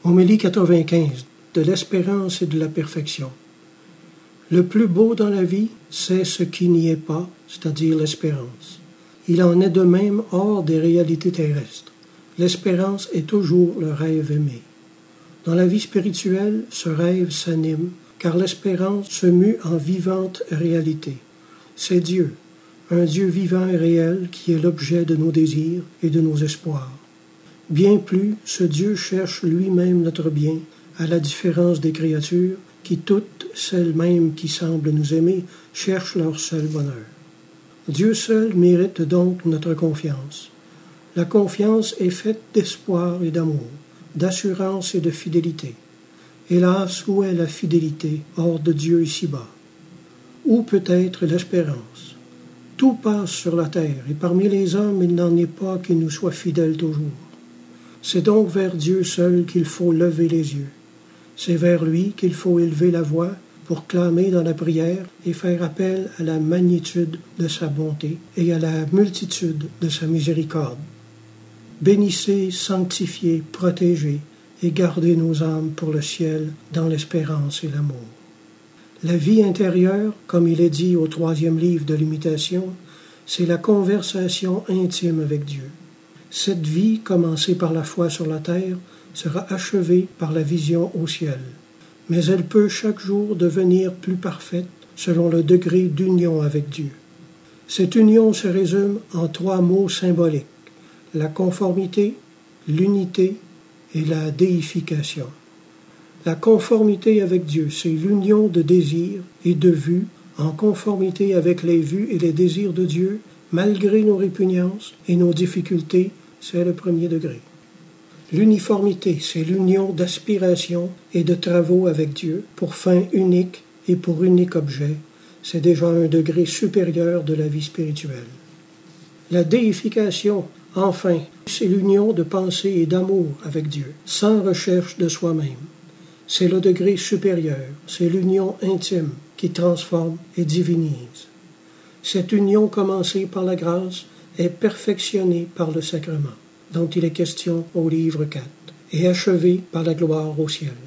Homélie 95, de l'espérance et de la perfection. Le plus beau dans la vie, c'est ce qui n'y est pas, c'est-à-dire l'espérance. Il en est de même hors des réalités terrestres. L'espérance est toujours le rêve aimé. Dans la vie spirituelle, ce rêve s'anime, car l'espérance se mue en vivante réalité. C'est Dieu, un Dieu vivant et réel qui est l'objet de nos désirs et de nos espoirs. Bien plus, ce Dieu cherche lui-même notre bien, à la différence des créatures, qui toutes, celles mêmes qui semblent nous aimer, cherchent leur seul bonheur. Dieu seul mérite donc notre confiance. La confiance est faite d'espoir et d'amour, d'assurance et de fidélité. Hélas, où est la fidélité hors de Dieu ici-bas? Où peut être l'espérance? Tout passe sur la terre, et parmi les hommes, il n'en est pas qui nous soit fidèle toujours. C'est donc vers Dieu seul qu'il faut lever les yeux. C'est vers lui qu'il faut élever la voix pour clamer dans la prière et faire appel à la magnitude de sa bonté et à la multitude de sa miséricorde. Bénissez, sanctifiez, protégez et gardez nos âmes pour le ciel dans l'espérance et l'amour. La vie intérieure, comme il est dit au 3e livre de l'Imitation, c'est la conversation intime avec Dieu. Cette vie, commencée par la foi sur la terre, sera achevée par la vision au ciel. Mais elle peut chaque jour devenir plus parfaite selon le degré d'union avec Dieu. Cette union se résume en 3 mots symboliques: la conformité, l'unité et la déification. La conformité avec Dieu, c'est l'union de désirs et de vues en conformité avec les vues et les désirs de Dieu, malgré nos répugnances et nos difficultés, c'est le 1er degré. L'uniformité, c'est l'union d'aspiration et de travaux avec Dieu pour fin unique et pour unique objet. C'est déjà un degré supérieur de la vie spirituelle. La déification, enfin, c'est l'union de pensée et d'amour avec Dieu, sans recherche de soi-même. C'est le degré supérieur, c'est l'union intime qui transforme et divinise. Cette union commencée par la grâce est perfectionnée par le sacrement, dont il est question au livre 4, et achevée par la gloire au ciel.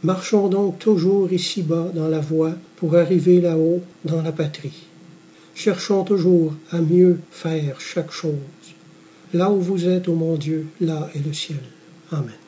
Marchons donc toujours ici-bas dans la voie pour arriver là-haut dans la patrie. Cherchons toujours à mieux faire chaque chose. Là où vous êtes, ô mon Dieu, là est le ciel. Amen.